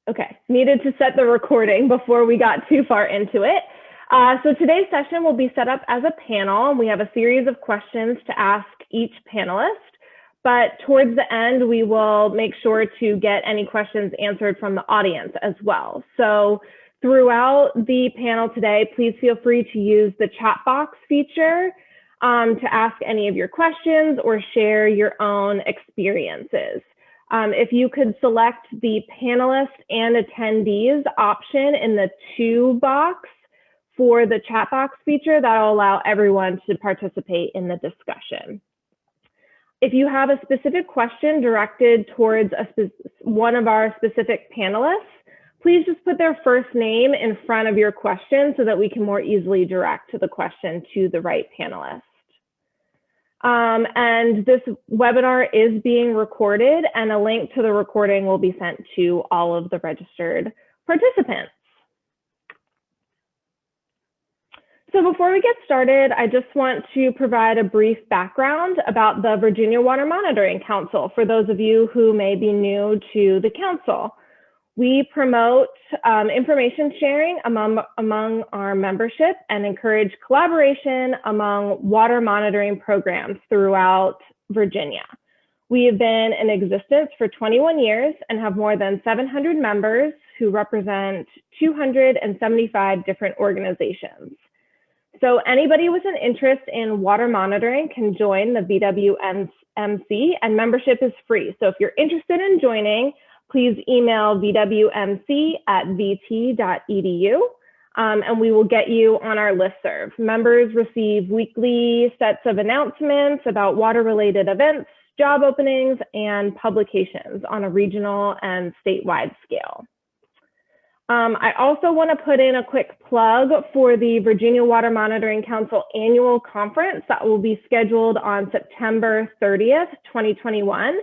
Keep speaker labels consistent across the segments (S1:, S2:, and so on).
S1: Okay, needed to set the recording before we got too far into it. So today's session will be set up as a panel. We have a series of questions to ask each panelist, but towards the end, we will make sure to get any questions answered from the audience as well. So throughout the panel today, please feel free to use the chat box feature to ask any of your questions or share your own experiences. If you could select the panelists and attendees option in the to box for the chat box feature, that'll allow everyone to participate in the discussion. If you have a specific question directed towards one of our specific panelists, please just put their first name in front of your question so that we can more easily direct the question to the right panelist. And this webinar is being recorded, and a link to the recording will be sent to all of the registered participants. So before we get started, I just want to provide a brief background about the Virginia Water Monitoring Council for those of you who may be new to the council. We promote information sharing among our membership and encourage collaboration among water monitoring programs throughout Virginia. We have been in existence for 21 years and have more than 700 members who represent 275 different organizations. So anybody with an interest in water monitoring can join the VWMC, and membership is free. So if you're interested in joining, please email vwmc@vt.edu, and we will get you on our listserv. Members receive weekly sets of announcements about water-related events, job openings, and publications on a regional and statewide scale. I also want to put in a quick plug for the Virginia Water Monitoring Council annual conference that will be scheduled on September 30th, 2021.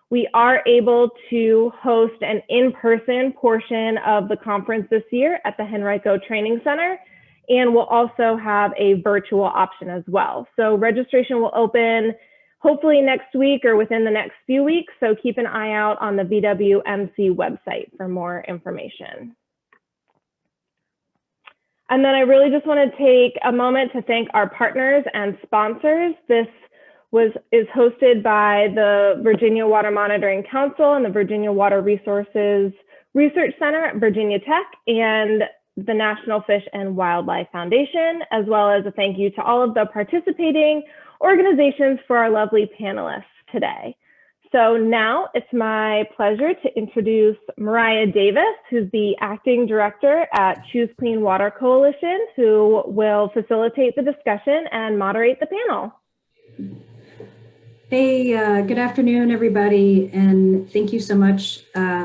S1: We are able to host an in-person portion of the conference this year at the Henrico Training Center, and we'll also have a virtual option as well. So registration will open hopefully next week or within the next few weeks, so keep an eye out on the VWMC website for more information. And then I really just want to take a moment to thank our partners and sponsors. This is hosted by the Virginia Water Monitoring Council and the Virginia Water Resources Research Center at Virginia Tech and the National Fish and Wildlife Foundation, as well as a thank you to all of the participating organizations for our lovely panelists today. So now it's my pleasure to introduce Mariah Davis, who's the Acting Director at Choose Clean Water Coalition, who will facilitate the discussion and moderate the panel.
S2: Hey, good afternoon, everybody, and thank you so much,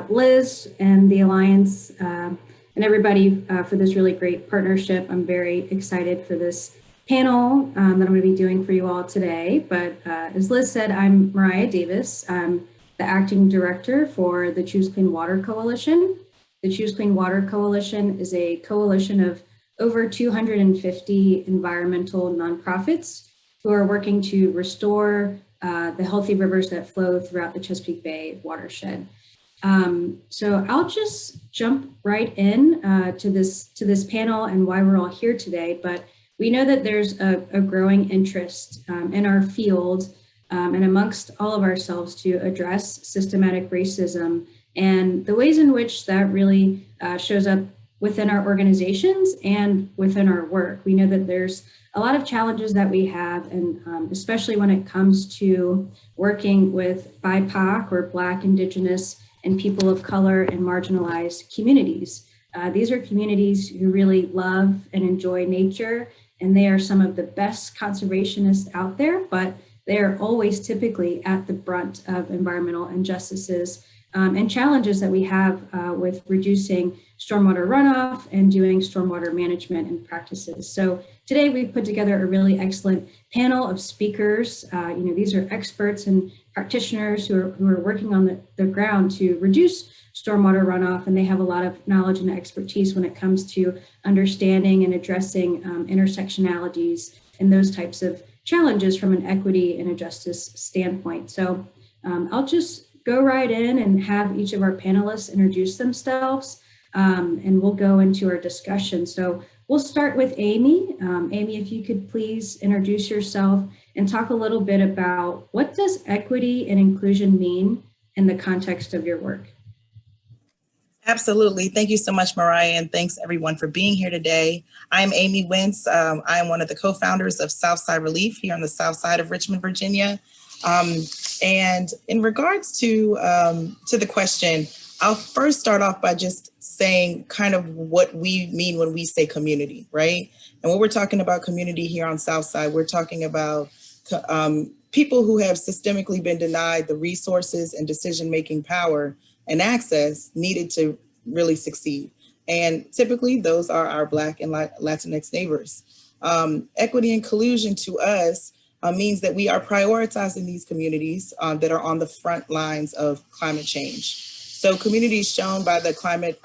S2: Liz and the Alliance and everybody for this really great partnership. I'm very excited for this panel that I'm going to be doing for you all today. But as Liz said, I'm Mariah Davis. I'm the Acting Director for the Choose Clean Water Coalition. The Choose Clean Water Coalition is a coalition of over 250 environmental nonprofits who are working to restore the healthy rivers that flow throughout the Chesapeake Bay watershed. So I'll just jump right in to this panel and why we're all here today. But we know that there's a growing interest in our field and amongst all of ourselves to address systematic racism and the ways in which that really shows up within our organizations and within our work. We know that there's a lot of challenges that we have, and especially when it comes to working with BIPOC or Black, Indigenous, and people of color and marginalized communities. These are communities who really love and enjoy nature, and they are some of the best conservationists out there, but they are always typically at the brunt of environmental injustices and challenges that we have with reducing stormwater runoff and doing stormwater management and practices. So today we've put together a really excellent panel of speakers. These are experts and practitioners who are working on the ground to reduce stormwater runoff, and they have a lot of knowledge and expertise when it comes to understanding and addressing intersectionalities and those types of challenges from an equity and a justice standpoint. So I'll just go right in and have each of our panelists introduce themselves, and we'll go into our discussion. So we'll start with Amy. Amy, if you could please introduce yourself and talk a little bit about what does equity and inclusion mean in the context of your work?
S3: Absolutely. Thank you so much, Mariah, and thanks everyone for being here today. I'm Amy Wentz. I am one of the co-founders of Southside Relief here on the south side of Richmond, Virginia. And in regards to the question, I'll first start off by just saying kind of what we mean when we say community, right? And when we're talking about community here on Southside, we're talking about people who have systemically been denied the resources and decision-making power and access needed to really succeed. And typically those are our Black and Latinx neighbors. Equity and inclusion to us means that we are prioritizing these communities that are on the front lines of climate change. So communities shown by the Climate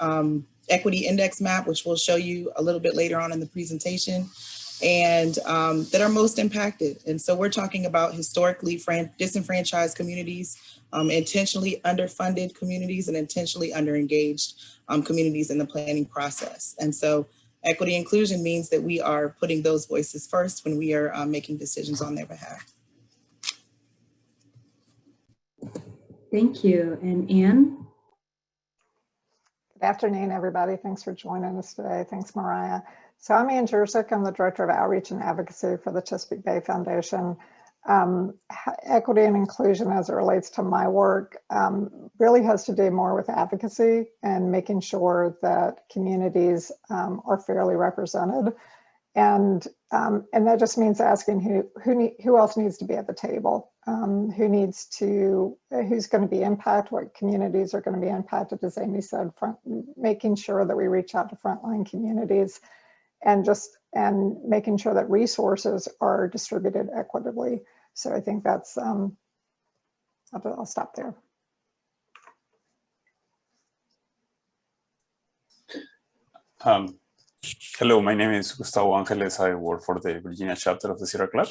S3: Equity Index map, which we'll show you a little bit later on in the presentation, and that are most impacted. And so we're talking about historically disenfranchised communities, intentionally underfunded communities, and intentionally underengaged communities in the planning process. And so equity inclusion means that we are putting those voices first when we are making decisions on their behalf.
S2: Thank you. And Anne?
S4: Good afternoon, everybody. Thanks for joining us today. Thanks, Mariah. So I'm Ann Jerzyk. I'm the Director of Outreach and Advocacy for the Chesapeake Bay Foundation. Equity and inclusion as it relates to my work really has to do more with advocacy and making sure that communities are fairly represented. And that just means asking who else needs to be at the table, who's going to be impacted, what communities are going to be impacted, as Amy said, making sure that we reach out to frontline communities and making sure that resources are distributed equitably. So I think that's, I'll stop there.
S5: Hello, my name is Gustavo Angeles. I work for the Virginia chapter of the Sierra Club.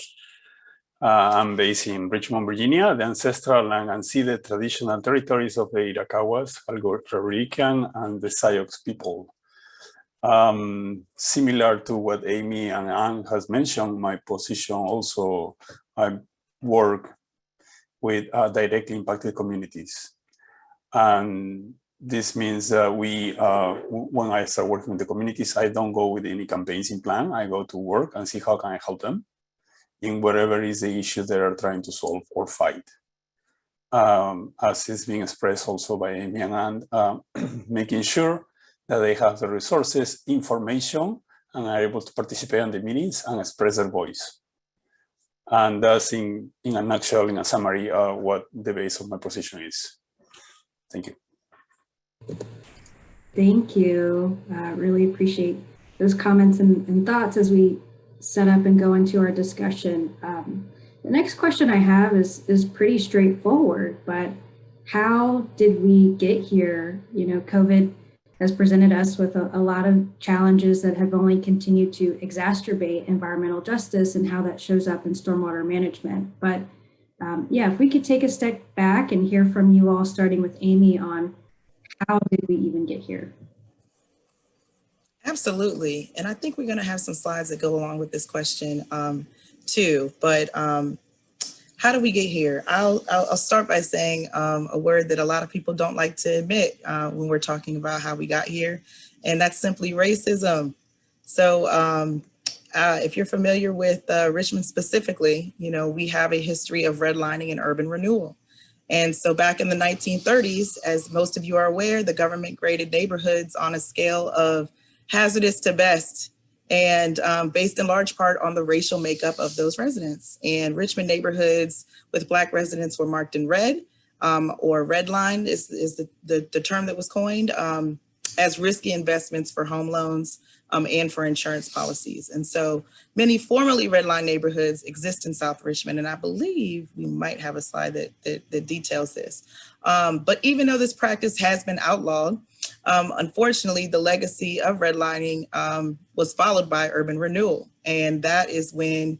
S5: I'm based in Richmond, Virginia, the ancestral and unceded traditional territories of the Iracawas, Algonquian, and the Sioux people. Similar to what Amy and Anne has mentioned, my position also, I work with directly impacted communities. And this means that when I start working with the communities, I don't go with any campaigns in plan. I go to work and see how can I help them in whatever is the issue they are trying to solve or fight. As is being expressed also by Amy and Anne, making sure that they have the resources, information, and are able to participate in the meetings and express their voice. And that's in a nutshell, in a summary, what the base of my position is. Thank you.
S2: Thank you. Really appreciate those comments and thoughts as we set up and go into our discussion. The next question I have is pretty straightforward, but how did we get here? You know, COVID has presented us with a lot of challenges that have only continued to exacerbate environmental justice and how that shows up in stormwater management. But yeah, if we could take a step back and hear from you all, starting with Amy, on how did we even get here?
S3: Absolutely. And I think we're going to have some slides that go along with this question too. But how do we get here? I'll start by saying a word that a lot of people don't like to admit when we're talking about how we got here, and that's simply racism. So if you're familiar with Richmond specifically, you know, we have a history of redlining and urban renewal. And so back in the 1930s, as most of you are aware, the government graded neighborhoods on a scale of hazardous to best, and based in large part on the racial makeup of those residents. And Richmond neighborhoods with Black residents were marked in red, or redlined is the term that was coined, as risky investments for home loans and for insurance policies. And so many formerly redlined neighborhoods exist in South Richmond, and I believe we might have a slide that details this. But even though this practice has been outlawed, unfortunately, the legacy of redlining was followed by urban renewal. And that is when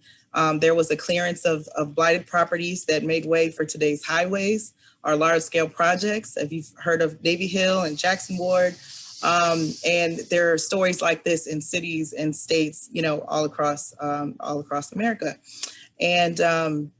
S3: there was a clearance of blighted properties that made way for today's highways, our large scale projects. If you've heard of Navy Hill and Jackson Ward, and there are stories like this in cities and states, you know, all across America. And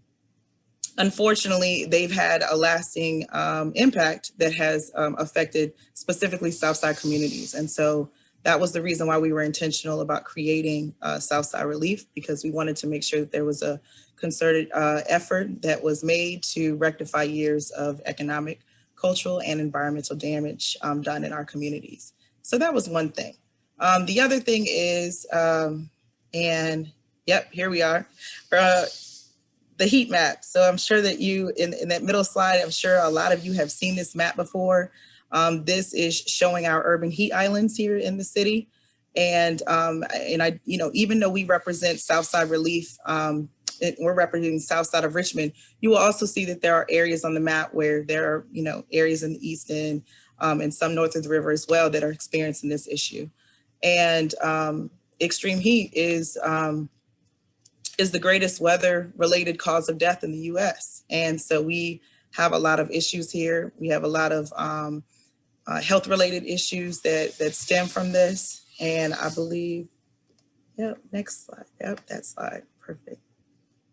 S3: unfortunately, they've had a lasting impact that has affected specifically Southside communities. And so that was the reason why we were intentional about creating Southside Relief, because we wanted to make sure that there was a concerted effort that was made to rectify years of economic, cultural, and environmental damage done in our communities. So that was one thing. The other thing is, and yep, here we are. The heat map. So I'm sure that you, in that middle slide, I'm sure a lot of you have seen this map before. This is showing our urban heat islands here in the city. And I, you know, even though we represent Southside Relief, we're representing Southside of Richmond, you will also see that there are areas on the map where there are, you know, areas in the East End and some north of the river as well that are experiencing this issue. And extreme heat is the greatest weather-related cause of death in the U.S. And so we have a lot of issues here. We have a lot of health-related issues that stem from this. And I believe, yep, next slide. Yep, that slide, perfect.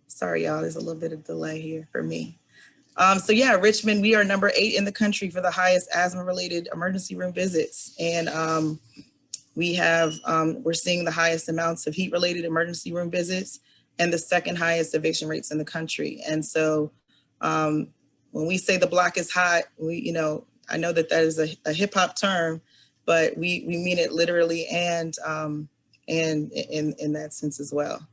S3: Sorry, y'all, there's a little bit of delay here for me. So yeah, Richmond, we are number 8 in the country for the highest asthma-related emergency room visits. And we have, we're seeing the highest amounts of heat-related emergency room visits and the second highest eviction rates in the country. And so when we say the block is hot, we, you know, I know that that is a hip hop term, but we mean it literally and in that sense as well.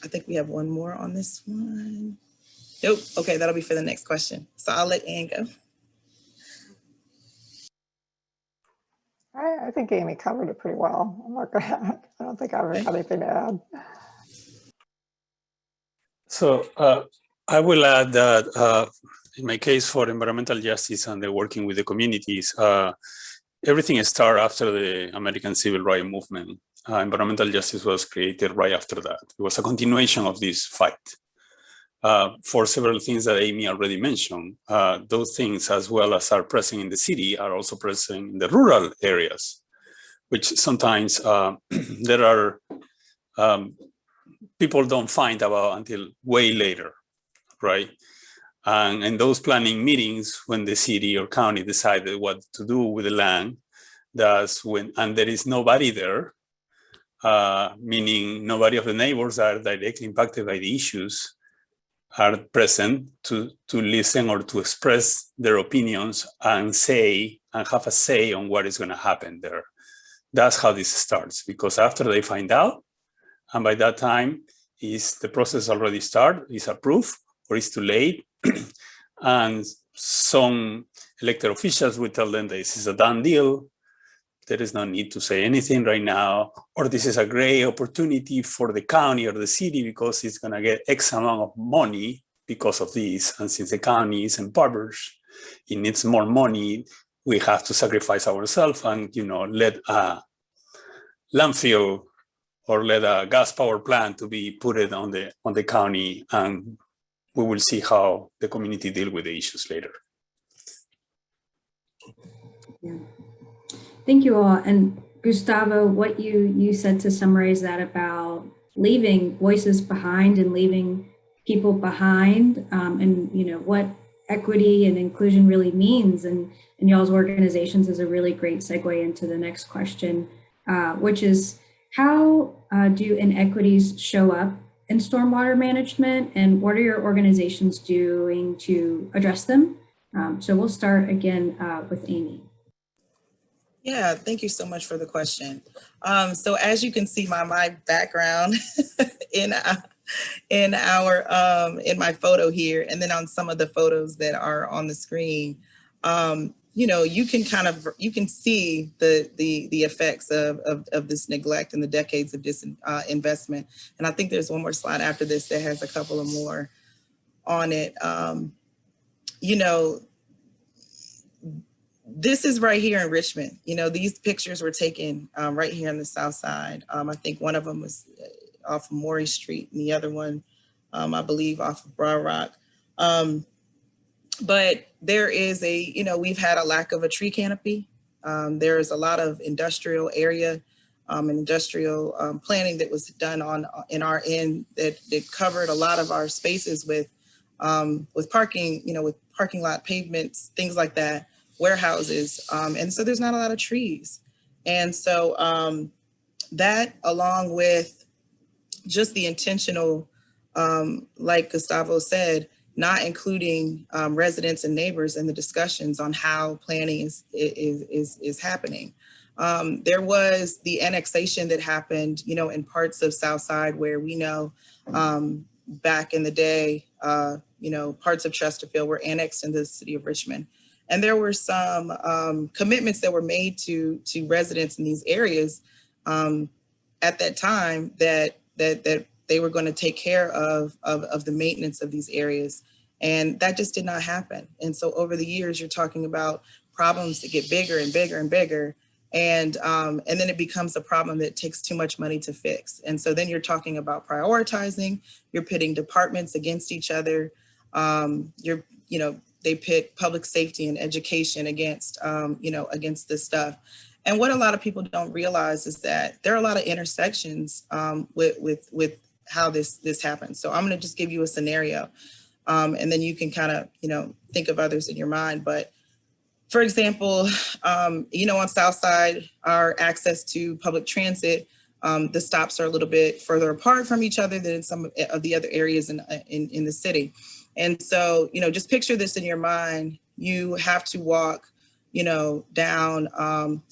S3: I think we have one more on this one. Nope, okay, that'll be for the next question. So I'll let Ann go.
S4: I think Amy covered it pretty well. I'm not gonna, I don't think I've got anything to add.
S5: So I will add that in my case for environmental justice and the working with the communities, everything started after the American Civil Rights Movement. Environmental justice was created right after that. It was a continuation of this fight. For several things that Amy already mentioned, those things as well as are present in the city are also present in the rural areas, which sometimes there are people don't find about until way later, right? And in those planning meetings, when the city or county decided what to do with the land, that's when, and there is nobody there, meaning nobody of the neighbors that are directly impacted by the issues are present to listen or to express their opinions and say and have a say on what is going to happen there. That's how this starts, because after they find out, and by that time, is the process already started, is approved, or is too late, and some elected officials will tell them this is a done deal, there is no need to say anything right now, or this is a great opportunity for the county or the city because it's going to get X amount of money because of this. And since the county is impoverished, it needs more money, we have to sacrifice ourselves and, you know, let a landfill or let a gas power plant to be put it on the county, and we will see how the community deal with the issues later.
S2: Yeah. Thank you all. And Gustavo, what you said to summarize that about leaving voices behind and leaving people behind, and you know what equity and inclusion really means, and y'all's organizations is a really great segue into the next question, which is how do inequities show up in stormwater management, and what are your organizations doing to address them? So we'll start again with Amy.
S3: Yeah, thank you so much for the question. So as you can see, my background in my photo here, and then on some of the photos that are on the screen, you know, you can see the effects of this neglect and the decades of disinvestment. And I think there's one more slide after this that has a couple of more on it. You know, this is right here in Richmond. You know, these pictures were taken right here on the South Side. I think one of them was off of Maury Street, and the other one, I believe, off of Broad Rock. But there is we've had a lack of a tree canopy. There is a lot of industrial area and industrial planning that was done in our end that covered a lot of our spaces with parking, with parking lot pavements, things like that, warehouses. And so there's not a lot of trees. And so that, along with just the intentional, like Gustavo said, not including residents and neighbors in the discussions on how planning is happening. There was the annexation that happened, in parts of Southside where we know back in the day, parts of Chesterfield were annexed into the city of Richmond. And there were some commitments that were made to residents in these areas at that time that they were going to take care of the maintenance of these areas. And that just did not happen. And so over the years, you're talking about problems that get bigger and bigger and bigger. And then it becomes a problem that takes too much money to fix. And so then you're talking about prioritizing, you're pitting departments against each other. They pit public safety and education against, against this stuff. And what a lot of people don't realize is that there are a lot of intersections with how this happens. So I'm going to just give you a scenario, and then you can kind of, think of others in your mind. But for example, on Southside, our access to public transit, the stops are a little bit further apart from each other than in some of the other areas in the city. And so, just picture this in your mind. You have to walk, down,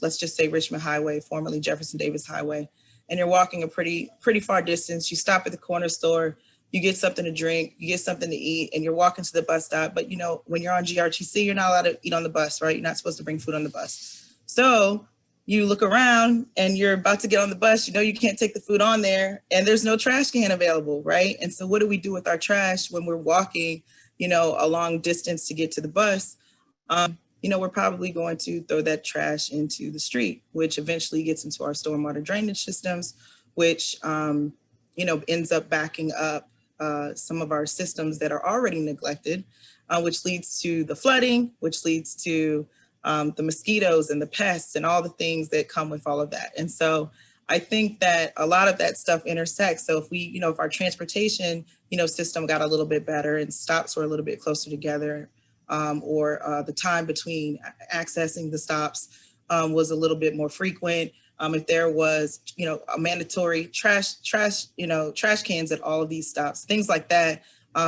S3: let's just say Richmond Highway, formerly Jefferson Davis Highway, and you're walking a pretty far distance. You stop at the corner store, you get something to drink, you get something to eat, and you're walking to the bus stop. But when you're on GRTC, you're not allowed to eat on the bus, right? You're not supposed to bring food on the bus. So you look around and you're about to get on the bus, you can't take the food on there, and there's no trash can available, right? And so what do we do with our trash when we're walking, a long distance to get to the bus? We're probably going to throw that trash into the street, which eventually gets into our stormwater drainage systems, which, ends up backing up some of our systems that are already neglected, which leads to the flooding, which leads to the mosquitoes and the pests and all the things that come with all of that. And so I think that a lot of that stuff intersects. So if if our transportation, system got a little bit better and stops were a little bit closer together, or the time between accessing the stops was a little bit more frequent. If there was, a mandatory trash cans at all of these stops, things like that,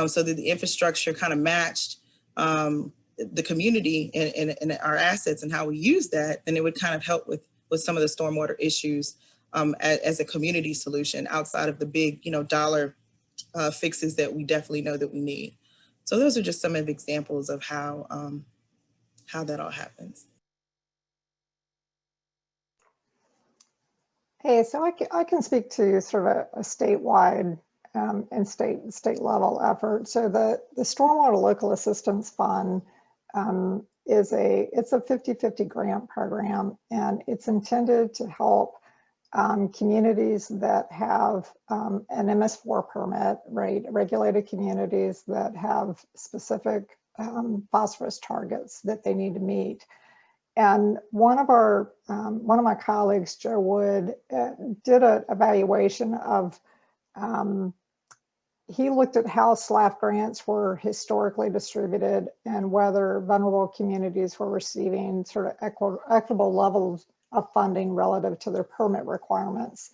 S3: so that the infrastructure kind of matched the community and our assets and how we use that, then it would kind of help with some of the stormwater issues as a community solution outside of the big, dollar fixes that we definitely know that we need. So those are just some of the examples of how that all happens.
S4: Hey, so I can speak to sort of a statewide and state level effort. So the Stormwater Local Assistance Fund it's a 50-50 grant program, and it's intended to help communities that have an MS4 permit, right? Regulated communities that have specific phosphorus targets that they need to meet. And one of my colleagues, Joe Wood, did an evaluation of, he looked at how SLAF grants were historically distributed and whether vulnerable communities were receiving sort of equitable levels of funding relative to their permit requirements.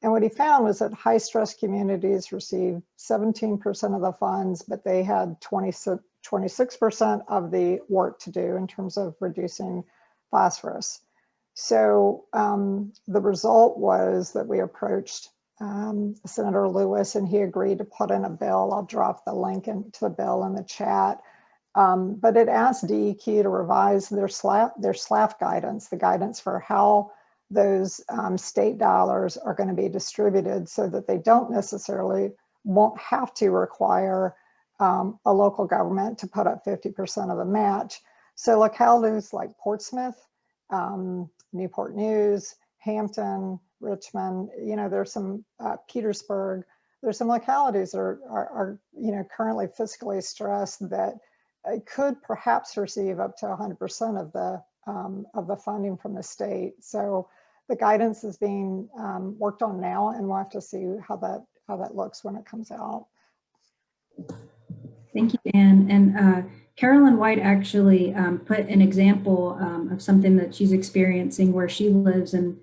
S4: And what he found was that high stress communities received 17% of the funds, but they had 26% of the work to do in terms of reducing phosphorus. So the result was that we approached Senator Lewis, and he agreed to put in a bill. I'll drop the link into the bill in the chat. But it asked DEQ to revise their SLAF guidance, the guidance for how those state dollars are going to be distributed, so that they won't have to require a local government to put up 50% of the match. So localities like Portsmouth, Newport News, Hampton, Richmond, there's some Petersburg, there's some localities that are currently fiscally stressed that it could perhaps receive up to 100% of the funding from the state. So the guidance is being worked on now, and we'll have to see how that looks when it comes out.
S2: Thank you, Anne. And Carolyn White actually put an example of something that she's experiencing where she lives in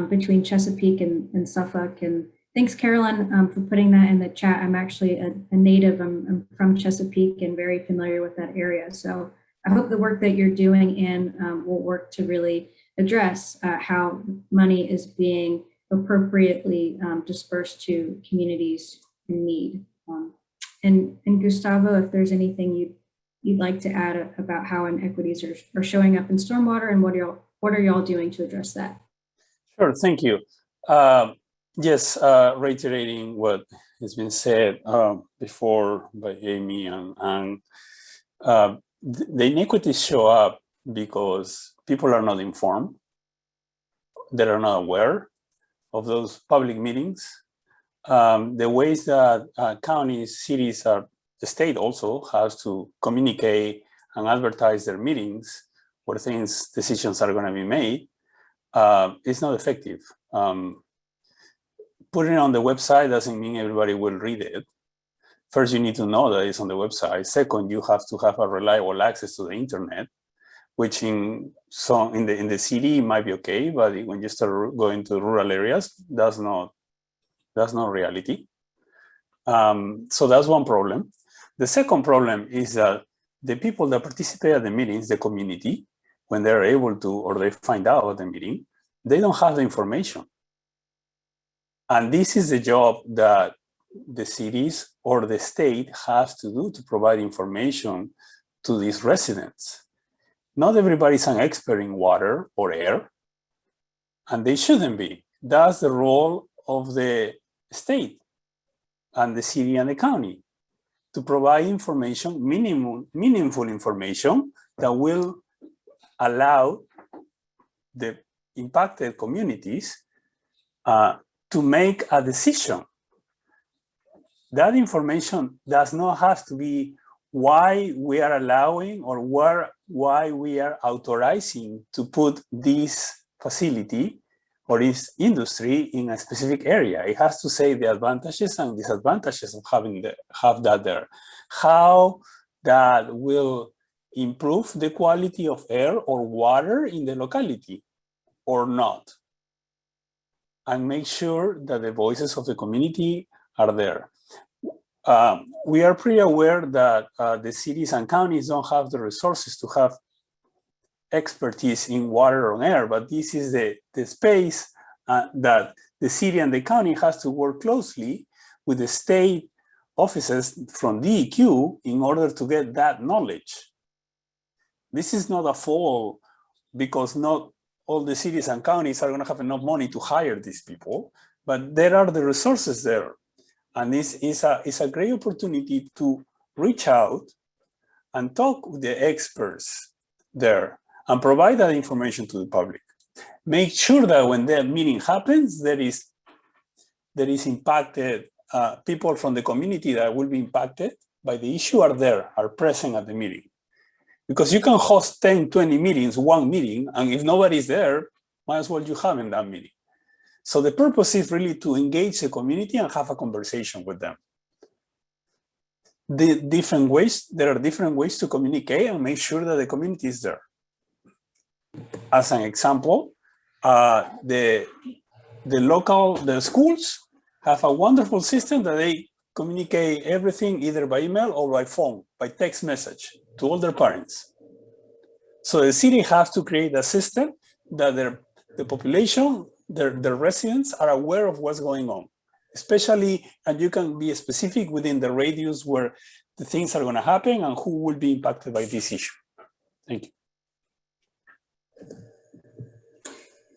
S2: between Chesapeake and Suffolk. And thanks, Carolyn, for putting that in the chat. I'm actually a native. I'm from Chesapeake and very familiar with that area. So I hope the work that you're doing, Anne, will work to really address how money is being appropriately dispersed to communities in need. And Gustavo, if there's anything you'd like to add about how inequities are showing up in stormwater, and what are y'all doing to address that?
S5: Sure, thank you. Yes, reiterating what has been said before by Amy, and the inequities show up because people are not informed, they are not aware of those public meetings. The ways that counties, cities, the state also has to communicate and advertise their meetings where decisions are going to be made, it's not effective. Putting it on the website doesn't mean everybody will read it. First, you need to know that it's on the website. Second, you have to have a reliable access to the internet, which in the city might be okay, but when you start going to rural areas, that's not reality. So that's one problem. The second problem is that the people that participate at the meetings, the community, when they're able to, or they find out at the meeting, they don't have the information. And this is the job that the cities or the state has to do to provide information to these residents. Not everybody's an expert in water or air, and they shouldn't be. That's the role of the state and the city and the county, to provide information, meaningful information that will allow the impacted communities to make a decision. That information does not have to be why we are allowing or why we are authorizing to put this facility or this industry in a specific area. It has to say the advantages and disadvantages of have that there. How that will improve the quality of air or water in the locality or not. And make sure that the voices of the community are there. We are pretty aware that the cities and counties don't have the resources to have expertise in water or air, but this is the space that the city and the county has to work closely with the state offices from DEQ in order to get that knowledge. This is not a fault because not all the cities and counties are going to have enough money to hire these people, but there are the resources there. And this is a great opportunity to reach out and talk with the experts there and provide that information to the public. Make sure that when that meeting happens, there is impacted people from the community that will be impacted by the issue are present at the meeting. Because you can host 10, 20 meetings, one meeting, and if nobody's there, might as well you have in that meeting. So the purpose is really to engage the community and have a conversation with them. There are different ways to communicate and make sure that the community is there. As an example, the schools have a wonderful system that they communicate everything either by email or by phone, by text message to all their parents. So the city has to create a system that the population, their residents are aware of what's going on, especially, and you can be specific within the radius where the things are going to happen and who will be impacted by this issue. Thank you.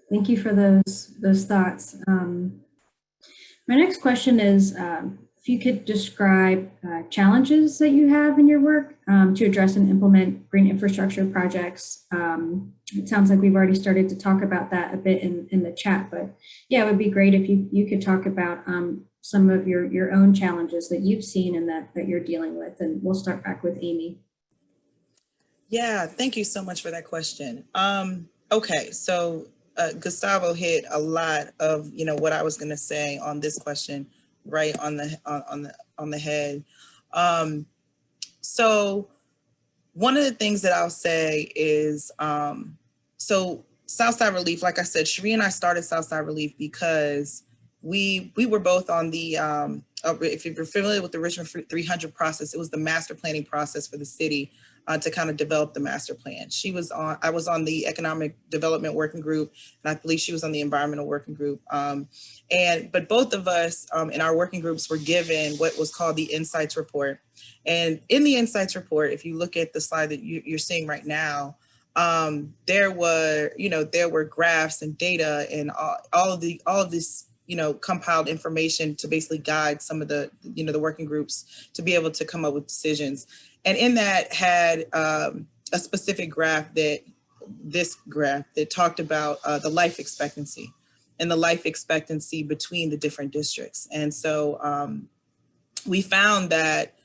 S2: Thank you for those thoughts. My next question is, if you could describe challenges that you have in your work to address and implement green infrastructure projects. It sounds like we've already started to talk about that a bit in the chat, but yeah, it would be great if you could talk about some of your own challenges that you've seen and that you're dealing with. And we'll start back with Amy.
S3: Yeah, thank you so much for that question. Okay, so Gustavo hit a lot of what I was going to say on this question, right on the head. So one of the things that I'll say is, so Southside Relief, like I said, Cherie and I started Southside Relief because we were both on the, if you're familiar with the Richmond 300 process, it was the master planning process for the city to kind of develop the master plan. I was on the economic development working group, and I believe she was on the environmental working group. But both of us in our working groups were given what was called the Insights Report. And in the Insights Report, if you look at the slide that you're seeing right now, there were graphs and data and all of this compiled information to basically guide some of the the working groups to be able to come up with decisions. And in that had a specific graph that talked about the life expectancy and the life expectancy between the different districts. And so we found that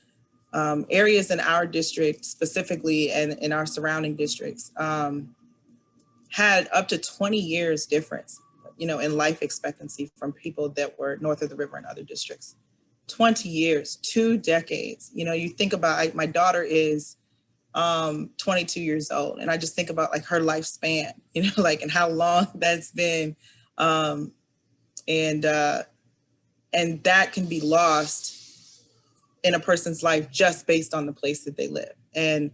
S3: areas in our district specifically and in our surrounding districts had up to 20 years difference, in life expectancy from people that were north of the river and other districts. 20 years, 2 decades. You think about, my daughter is 22 years old, and I just think about like her lifespan, and how long that's been. And that can be lost in a person's life just based on the place that they live and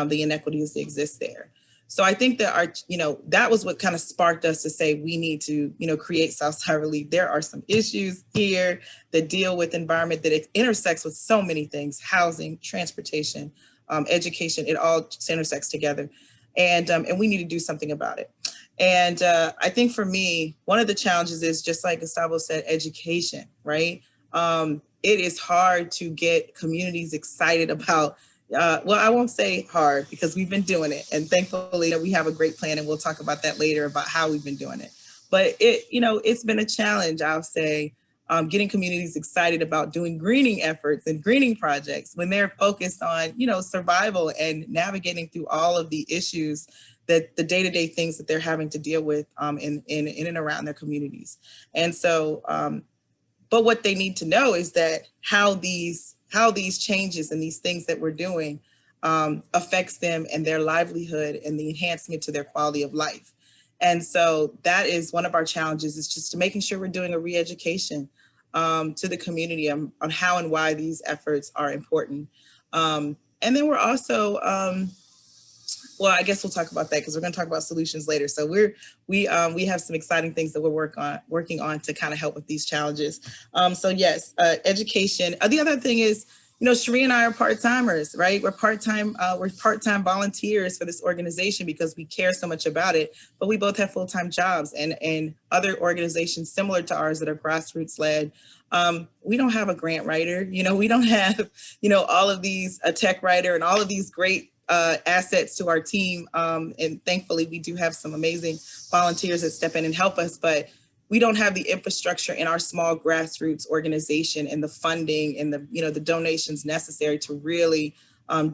S3: the inequities that exist there. So I think that that was what kind of sparked us to say we need to, create Southside Relief. There are some issues here that deal with environment that it intersects with so many things: housing, transportation, education. It all intersects together, and we need to do something about it. And I think for me, one of the challenges is, just like Gustavo said, education, right? It is hard to get communities excited about, well, I won't say hard because we've been doing it. And thankfully we have a great plan, and we'll talk about that later about how we've been doing it. But it's been a challenge, I'll say, getting communities excited about doing greening efforts and greening projects when they're focused on, survival and navigating through all of the issues that the day-to-day things that they're having to deal with in and around their communities. And so, but what they need to know is that how these changes and these things that we're doing affects them and their livelihood and the enhancement to their quality of life. And so that is one of our challenges, is just making sure we're doing a re-education to the community on how and why these efforts are important. And then we're also, well, I guess we'll talk about that because we're going to talk about solutions later. So we have some exciting things that we're working on to kind of help with these challenges. So yes, education. The other thing is, Cherie and I are part-timers, right? We're part-time volunteers for this organization because we care so much about it, but we both have full-time jobs, and other organizations similar to ours that are grassroots led. We don't have a grant writer, we don't have, all of these, a tech writer and all of these great assets to our team. And thankfully we do have some amazing volunteers that step in and help us, but we don't have the infrastructure in our small grassroots organization and the funding and the donations necessary to really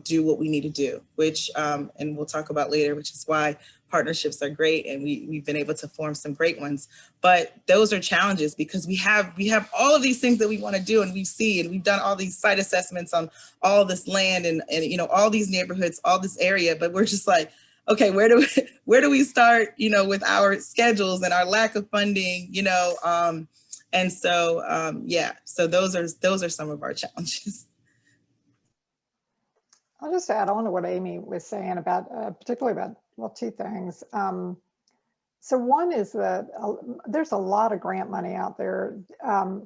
S3: do what we need to do, which, and we'll talk about later, which is why partnerships are great. And we've been able to form some great ones, but those are challenges because we have all of these things that we want to do, and we've done all these site assessments on all this land and all these neighborhoods, all this area, but we're just like, okay, where do we start, with our schedules and our lack of funding, and so, yeah, so those are some of our challenges.
S4: I'll just add on to what Amy was saying about, particularly about, well, 2 things. So one is that there's a lot of grant money out there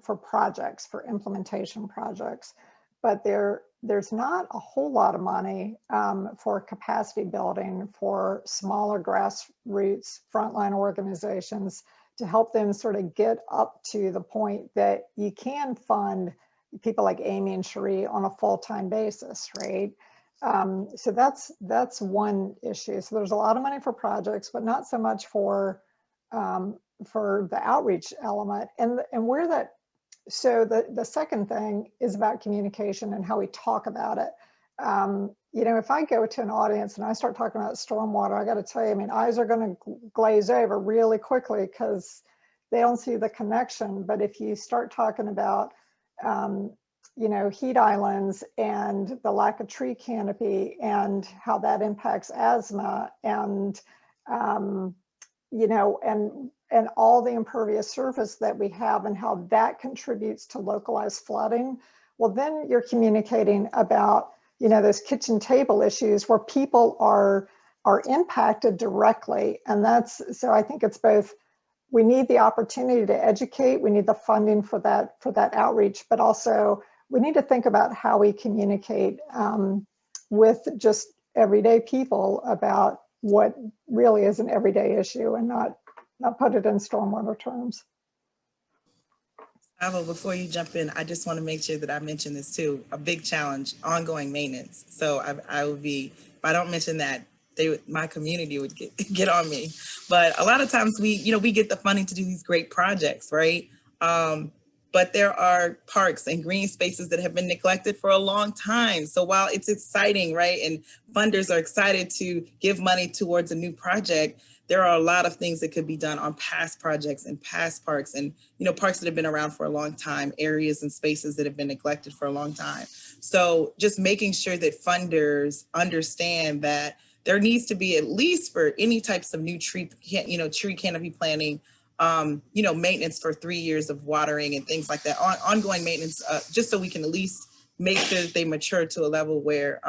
S4: for projects, for implementation projects, but there's not a whole lot of money for capacity building for smaller grassroots frontline organizations to help them sort of get up to the point that you can fund people like Amy and Cherie on a full-time basis, right? So that's one issue. So there's a lot of money for projects, but not so much for the outreach element. And where that, so the second thing is about communication and how we talk about it. you know, if I go to an audience and I start talking about stormwater, I got to tell you, I mean, eyes are going to glaze over really quickly because they don't see the connection. But if you start talking about, you know, heat islands and the lack of tree canopy and how that impacts asthma and, you know, and all the impervious surface that we have and how that contributes to localized flooding, well, then you're communicating about, you know, those kitchen table issues where people are impacted directly. And that's, so I think it's both, we need the opportunity to educate, we need the funding for that outreach, but also we need to think about how we communicate with just everyday people about what really is an everyday issue and not put it in stormwater terms.
S3: Ava, before you jump in, I just want to make sure that I mention this too. A big challenge, ongoing maintenance. So I would be, if I don't mention that, my community would get on me. But a lot of times we get the funding to do these great projects, right? But there are parks and green spaces that have been neglected for a long time. So while it's exciting, right, and funders are excited to give money towards a new project, there are a lot of things that could be done on past projects and past parks and, you know, parks that have been around for a long time, areas and spaces that have been neglected for a long time. So just making sure that funders understand that there needs to be, at least for any types of new tree canopy planting, you know, maintenance for 3 years of watering and things like that, ongoing maintenance, just so we can at least make sure that they mature to a level where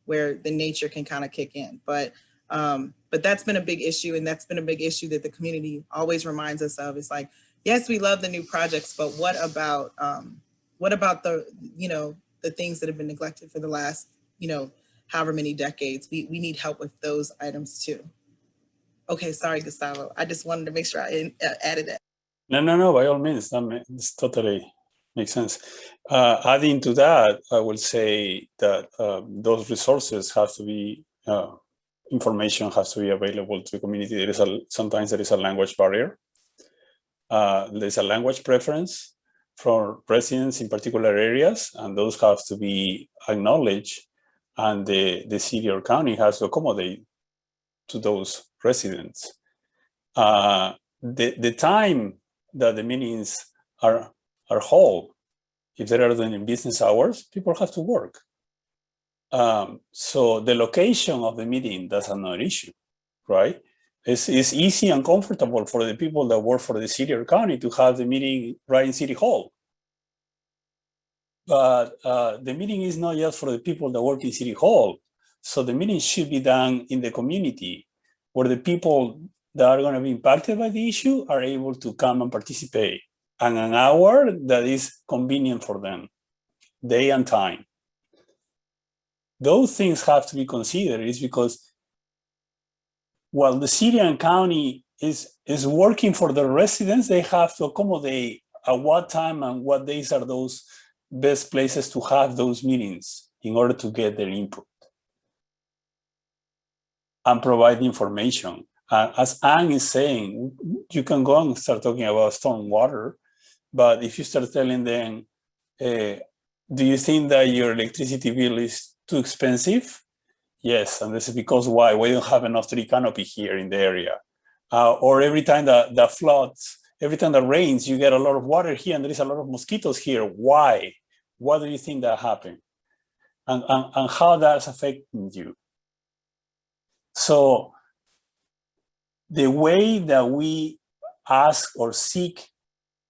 S3: the nature can kind of kick in. But that's been a big issue, and that's been a big issue that the community always reminds us of. It's like, yes, we love the new projects, but what about the, you know, the things that have been neglected for the last, you know, however many decades? We need help with those items too. Okay, sorry, Gustavo. I just wanted to make sure I added that.
S5: No, by all means, that totally makes sense. Adding to that, I will say that those resources have to be, information has to be available to the community. Sometimes there is a language barrier. There's a language preference for residents in particular areas, and those have to be acknowledged, and the city or county has to accommodate to those residents. The time that the meetings are held, if they are done in business hours, people have to work. So the location of the meeting, that's another issue, right? It's easy and comfortable for the people that work for the city or county to have the meeting right in City Hall. But the meeting is not just for the people that work in City Hall. So the meeting should be done in the community, where the people that are going to be impacted by the issue are able to come and participate, and an hour that is convenient for them, day and time. Those things have to be considered, is because while the city and county is working for the residents, they have to accommodate at what time and what days are those best places to have those meetings in order to get their input and provide information. As Anne is saying, you can go and start talking about stormwater, but if you start telling them, do you think that your electricity bill is too expensive? Yes, and this is because why? We don't have enough tree canopy here in the area. Or every time that floods, every time that rains, you get a lot of water here and there is a lot of mosquitoes here. Why? What do you think that happened? And how that's affecting you? So the way that we ask or seek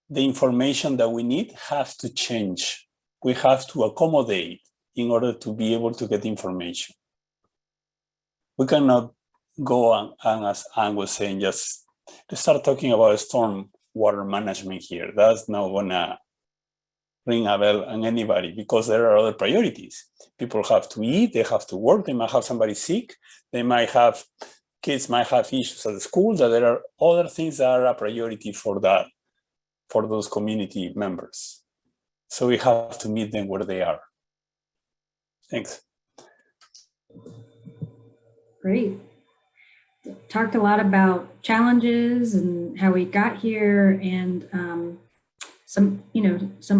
S5: the information that we need has to change. We have to accommodate in order to be able to get information. We cannot go and as Anne was saying, just start talking about storm water management here. That's not gonna ring a bell on anybody, because there are other priorities. People have to eat, they have to work, they might have somebody sick, kids might have issues at the school, that there are other things that are a priority for those community members. So we have to meet them where they are. Thanks.
S2: Great. Talked a lot about challenges and how we got here, and some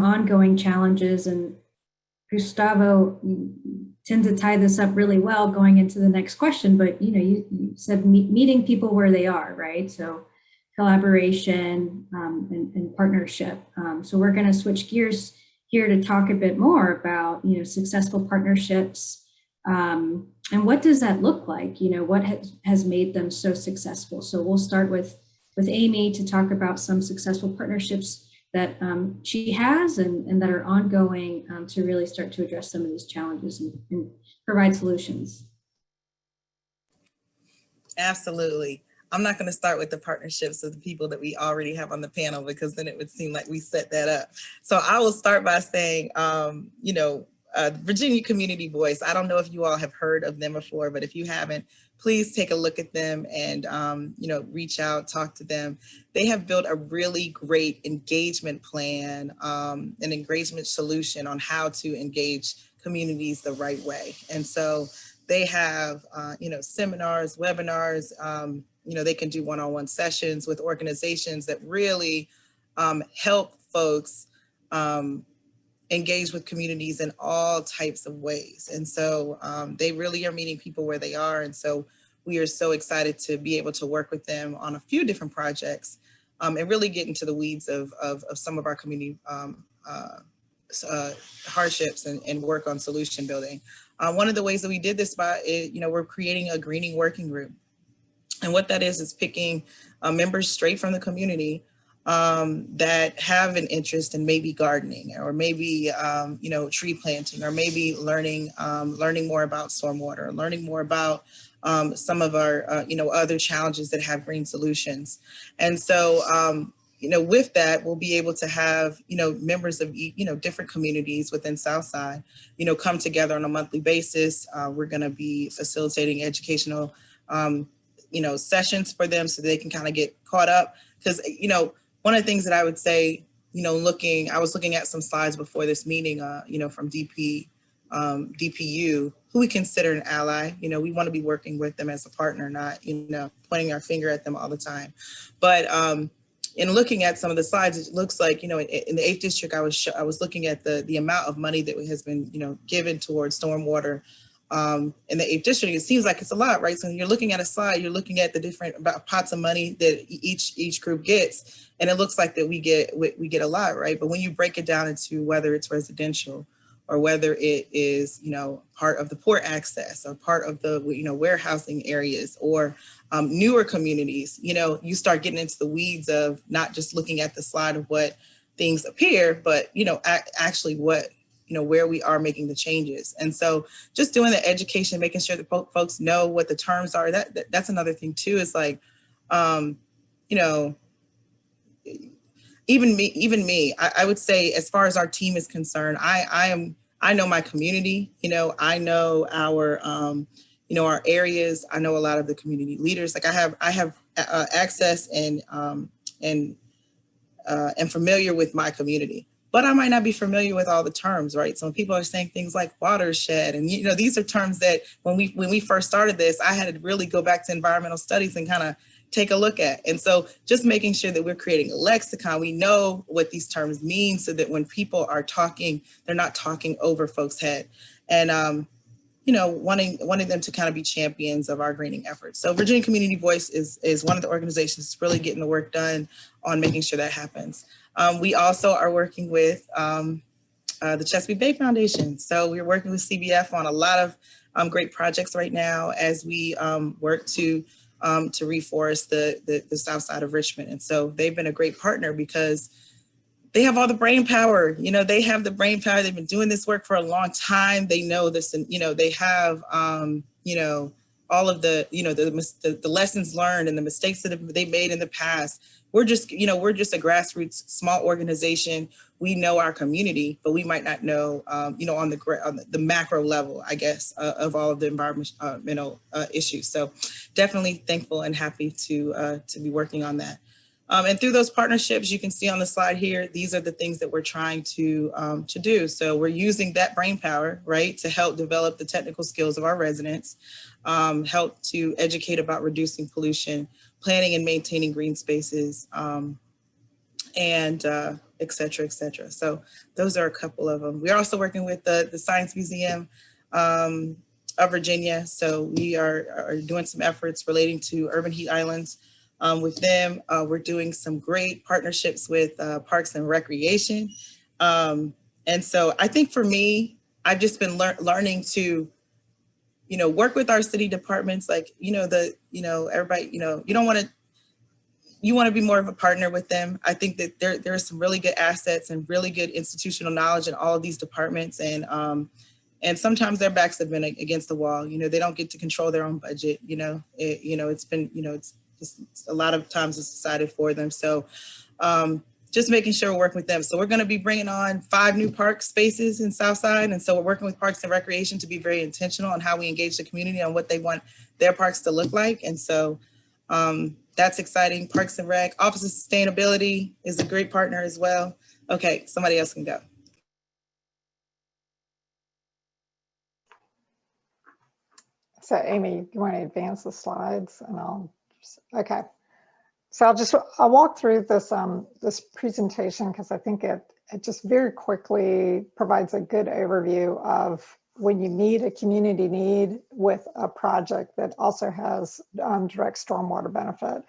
S2: ongoing challenges. And Gustavo, tend to tie this up really well going into the next question, but you said meeting people where they are, right? So collaboration and partnership. So we're going to switch gears here to talk a bit more about, successful partnerships. And what does that look like? What has made them so successful? So we'll start with Amy to talk about some successful partnerships that she has and that are ongoing to really start to address some of these challenges and provide solutions.
S3: Absolutely. I'm not going to start with the partnerships of the people that we already have on the panel, because then it would seem like we set that up. So I will start by saying, Virginia Community Voice. I don't know if you all have heard of them before, but if you haven't, please take a look at them and, reach out, talk to them. They have built a really great engagement plan, an engagement solution on how to engage communities the right way. And so they have, seminars, webinars, they can do one-on-one sessions with organizations that really help folks engage with communities in all types of ways. And so they really are meeting people where they are. And so we are so excited to be able to work with them on a few different projects and really get into the weeds of some of our community hardships and work on solution building. One of the ways that we did this we're creating a greening working group. And what that is picking members straight from the community that have an interest in maybe gardening or maybe, tree planting, or maybe learning more about stormwater, learning more about some of our, other challenges that have green solutions. And so, with that, we'll be able to have, members of, different communities within Southside, come together on a monthly basis. We're going to be facilitating educational, sessions for them so they can kind of get caught up. Because, one of the things that I would say, I was looking at some slides before this meeting, from DPU, who we consider an ally. We want to be working with them as a partner, not, pointing our finger at them all the time. But in looking at some of the slides, it looks like, in the 8th district, I was looking at the amount of money that has been, given towards stormwater in the 8th district. It seems like it's a lot, right? So when you're looking at a slide, you're looking at the different pots of money that each group gets, and it looks like that we get a lot, right? But when you break it down into whether it's residential or whether it is, part of the port access or part of the, warehousing areas or newer communities, you start getting into the weeds of not just looking at the slide of what things appear, but, actually what, where we are making the changes. And so just doing the education, making sure that folks know what the terms are, that's another thing too, is like, even me, I would say, as far as our team is concerned, I know my community, I know our, our areas. I know a lot of the community leaders. Like I have access and familiar with my community, but I might not be familiar with all the terms, right? So when people are saying things like watershed, and these are terms that when we first started this, I had to really go back to environmental studies and kind of take a look at. And so just making sure that we're creating a lexicon, we know what these terms mean, so that when people are talking, they're not talking over folks' head. And wanting them to kind of be champions of our greening efforts. So Virginia Community Voice is one of the organizations that's really getting the work done on making sure that happens. We also are working with the Chesapeake Bay Foundation. So we're working with CBF on a lot of great projects right now as we work to reforest the south side of Richmond. And so they've been a great partner because they have all the brain power. They have the brain power. They've been doing this work for a long time. They know this, and they have all of the lessons learned and the mistakes that they made in the past. We're just a grassroots small organization. We know our community, but we might not know on the macro level, I guess, of all of the environmental issues. So definitely thankful and happy to be working on that. And through those partnerships, you can see on the slide here, these are the things that we're trying to do. So we're using that brain power, right, to help develop the technical skills of our residents, help to educate about reducing pollution, planning and maintaining green spaces, and et cetera, et cetera. So those are a couple of them. We're also working with the Science Museum of Virginia. So we are doing some efforts relating to urban heat islands with them. We're doing some great partnerships with Parks and Recreation. And so I think for me, I've just been learning to, work with our city departments, like, everybody, you want to be more of a partner with them. I think that there are some really good assets and really good institutional knowledge in all of these departments. And sometimes their backs have been against the wall. They don't get to control their own budget. It's been, it's just a lot of times it's decided for them. So just making sure we're working with them. So we're going to be bringing on 5 new park spaces in Southside. And so we're working with Parks and Recreation to be very intentional on how we engage the community on what they want their parks to look like. And so that's exciting. Parks and Rec, Office of Sustainability is a great partner as well. Okay, somebody else can go.
S4: So Amy, you want to advance the slides and okay. So I'll walk through this this presentation because I think it just very quickly provides a good overview of when you meet a community need with a project that also has direct stormwater benefit.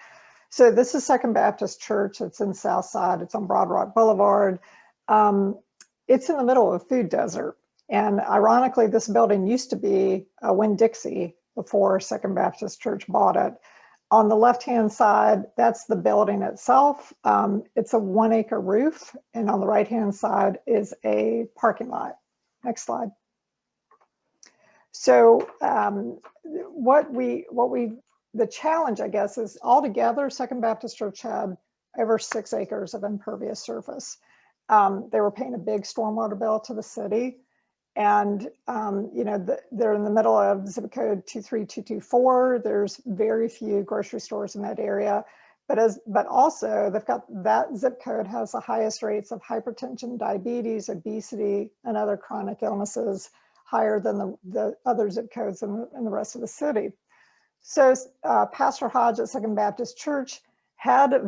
S4: So this is Second Baptist Church. It's in Southside. It's on Broad Rock Boulevard. It's in the middle of a food desert. And ironically, this building used to be a Winn-Dixie before Second Baptist Church bought it. On the left-hand side, that's the building itself. It's a 1-acre roof. And on the right-hand side is a parking lot. Next slide. So the challenge, I guess, is altogether Second Baptist Church had over 6 acres of impervious surface. They were paying a big stormwater bill to the city. And, they're in the middle of zip code 23224. There's very few grocery stores in that area. But also they've got that zip code has the highest rates of hypertension, diabetes, obesity, and other chronic illnesses, higher than the other zip codes in the rest of the city. So Pastor Hodge at Second Baptist Church has a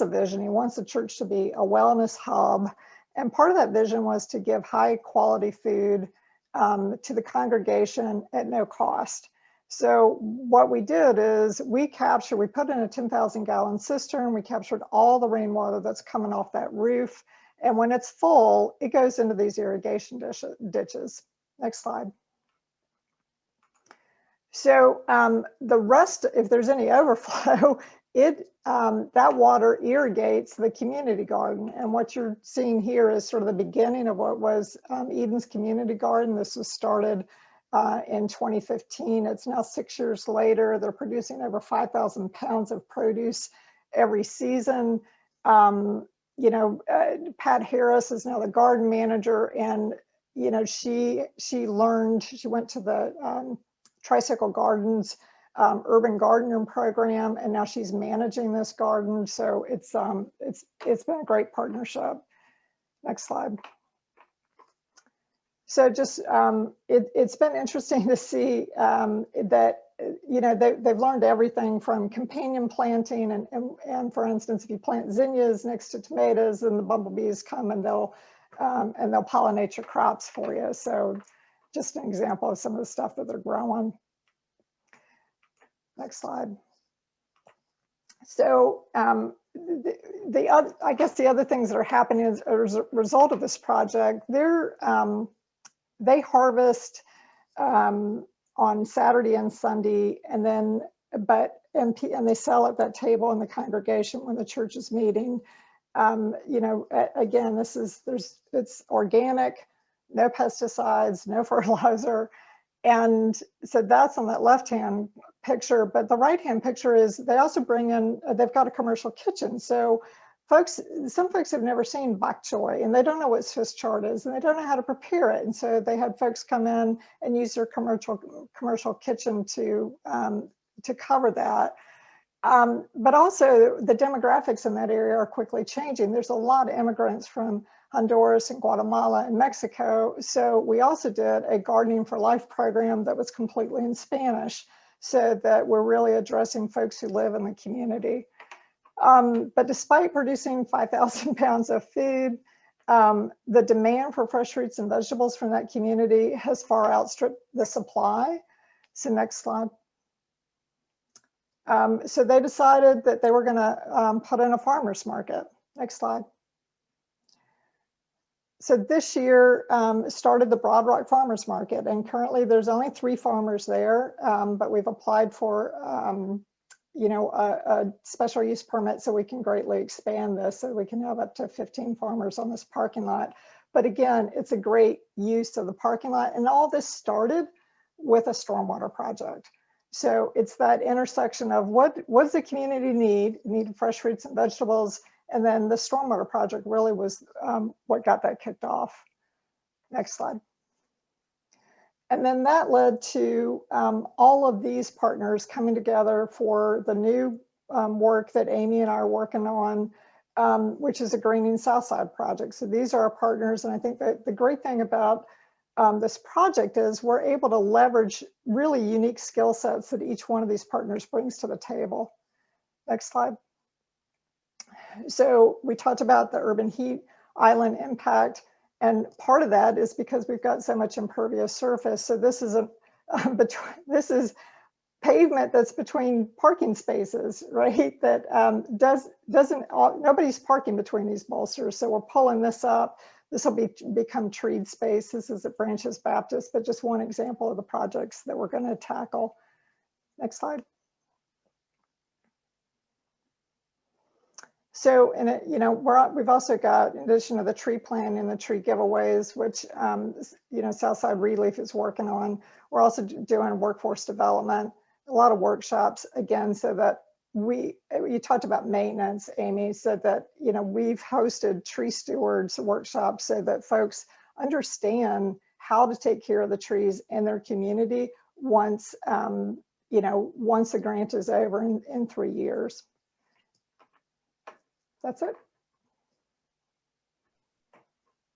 S4: vision. He wants the church to be a wellness hub. And part of that vision was to give high quality food to the congregation at no cost. So what we did is we put in a 10,000 gallon cistern. We captured all the rainwater that's coming off that roof. And when it's full, it goes into these irrigation ditches. Next slide. So the rest, if there's any overflow, that water irrigates the community garden. And what you're seeing here is sort of the beginning of what was Eden's Community Garden. This was started in 2015. It's now 6 years later. They're producing over 5,000 pounds of produce every season. Pat Harris is now the garden manager, and she went to the Tricycle Gardens urban gardener program, and now she's managing this garden. So it's been a great partnership. Next slide. So just it's been interesting to see that they've learned everything from companion planting and for instance, if you plant zinnias next to tomatoes, then the bumblebees come and they'll pollinate your crops for you. So just an example of some of the stuff that they're growing. Next slide. So I guess the other things that are happening as a result of this project, they harvest on Saturday and Sunday, and then and they sell at that table in the congregation when the church is meeting. Again, it's organic, no pesticides, no fertilizer. And so that's on that left-hand picture, but the right-hand picture is they also bring in, they've got a commercial kitchen. So some folks have never seen bok choy, and they don't know what Swiss chard is, and they don't know how to prepare it. And so they had folks come in and use their commercial kitchen to cover that. But also the demographics in that area are quickly changing. There's a lot of immigrants from Honduras and Guatemala and Mexico. So we also did a Gardening for Life program that was completely in Spanish, so that we're really addressing folks who live in the community. But despite producing 5,000 pounds of food, the demand for fresh fruits and vegetables from that community has far outstripped the supply. So next slide. So they decided that they were going to put in a farmer's market. Next slide. So this year started the Broad Rock Farmers Market, and currently there's only 3 farmers there, but we've applied for a special use permit so we can greatly expand this, so we can have up to 15 farmers on this parking lot. But again, it's a great use of the parking lot, and all this started with a stormwater project. So it's that intersection of what does the community need? It needed fresh fruits and vegetables, and then the stormwater project really was what got that kicked off. Next slide. And then that led to all of these partners coming together for the new work that Amy and I are working on, which is a Greening Southside project. So these are our partners, and I think that the great thing about this project is we're able to leverage really unique skill sets that each one of these partners brings to the table. Next slide. So we talked about the urban heat island impact, and part of that is because we've got so much impervious surface. So this is this is pavement that's between parking spaces, right? That nobody's parking between these bolsters. So we're pulling this up. This will become treed space. This is at Branches Baptist, but just one example of the projects that we're going to tackle. Next slide. So, we've also got, in addition to the tree planting and the tree giveaways, which, Southside Relief is working on, we're also doing workforce development, a lot of workshops, again, so that you talked about maintenance, Amy, said that, we've hosted tree stewards workshops so that folks understand how to take care of the trees in their community once, once the grant is over in 3 years. That's it.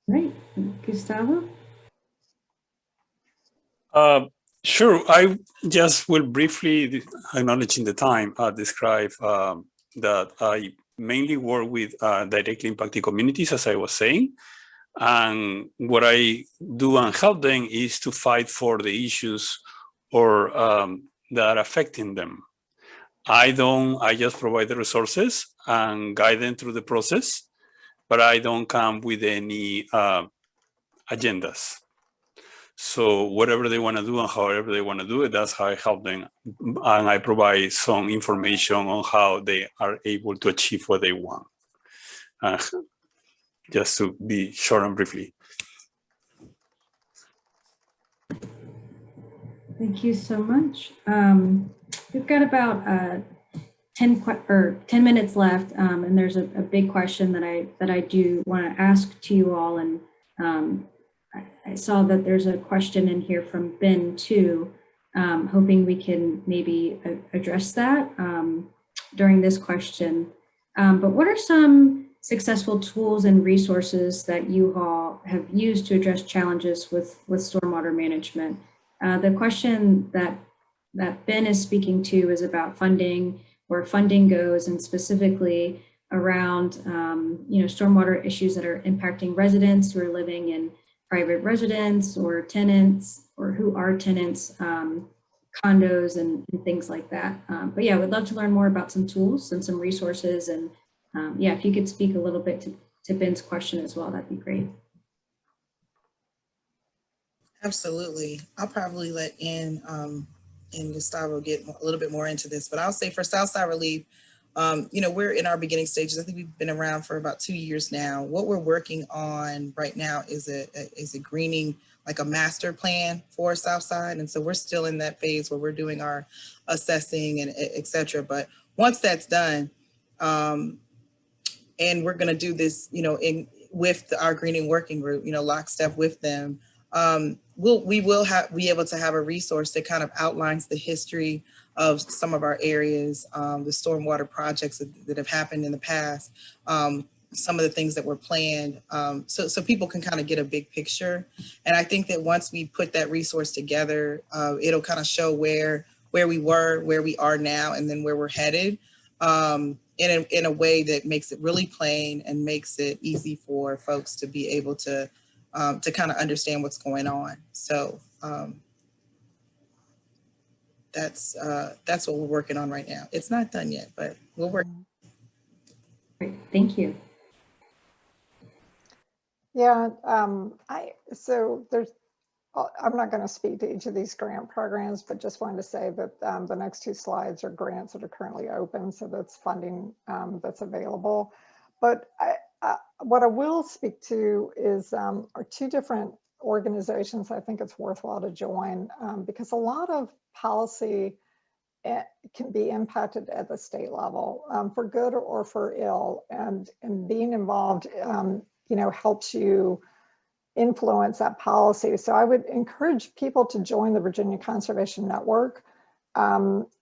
S2: Great. Gustavo?
S5: Sure. I just will briefly, acknowledging the time, describe that I mainly work with directly impacted communities, as I was saying. And what I do and help them is to fight for the issues or that are affecting them. I just provide the resources and guide them through the process, but I don't come with any agendas. So whatever they want to do and however they want to do it, that's how I help them. And I provide some information on how they are able to achieve what they want. Just to be short and briefly.
S2: Thank you so much. We've got about 10 minutes left, and there's a big question that I do want to ask to you all. And I saw that there's a question in here from Ben too, hoping we can maybe address that during this question. But what are some successful tools and resources that you all have used to address challenges with stormwater management? The question that Ben is speaking to is about funding, where funding goes, and specifically around stormwater issues that are impacting residents who are living in private residence or tenants, or who are tenants, condos and things like that. But yeah, we'd love to learn more about some tools and some resources. And yeah, if you could speak a little bit to Ben's question as well, that'd be great.
S3: Absolutely. I'll probably let Ann and Gustavo get a little bit more into this, but I'll say for Southside Relief, we're in our beginning stages. I think we've been around for about 2 years now. What we're working on right now is a greening, like a master plan for Southside. And so we're still in that phase where we're doing our assessing and et cetera. But once that's done, and we're going to do this, with our greening working group, lockstep with them, we will be able to have a resource that kind of outlines the history of some of our areas, the stormwater projects that have happened in the past, some of the things that were planned, so people can kind of get a big picture. And I think that once we put that resource together, it'll kind of show where we were, where we are now, and then where we're headed. in a way that makes it really plain and makes it easy for folks to be able to kind of understand what's going on. So that's what we're working on right now. It's not done yet, but we'll work.
S2: Great, thank you.
S4: Yeah, so there's, I'm not going to speak to each of these grant programs, but just wanted to say that the next two slides are grants that are currently open, so that's funding that's available. But what I will speak to is are two different organizations I think it's worthwhile to join, because a lot of policy can be impacted at the state level for good or for ill, and being involved helps you influence that policy. So I would encourage people to join the Virginia Conservation Network.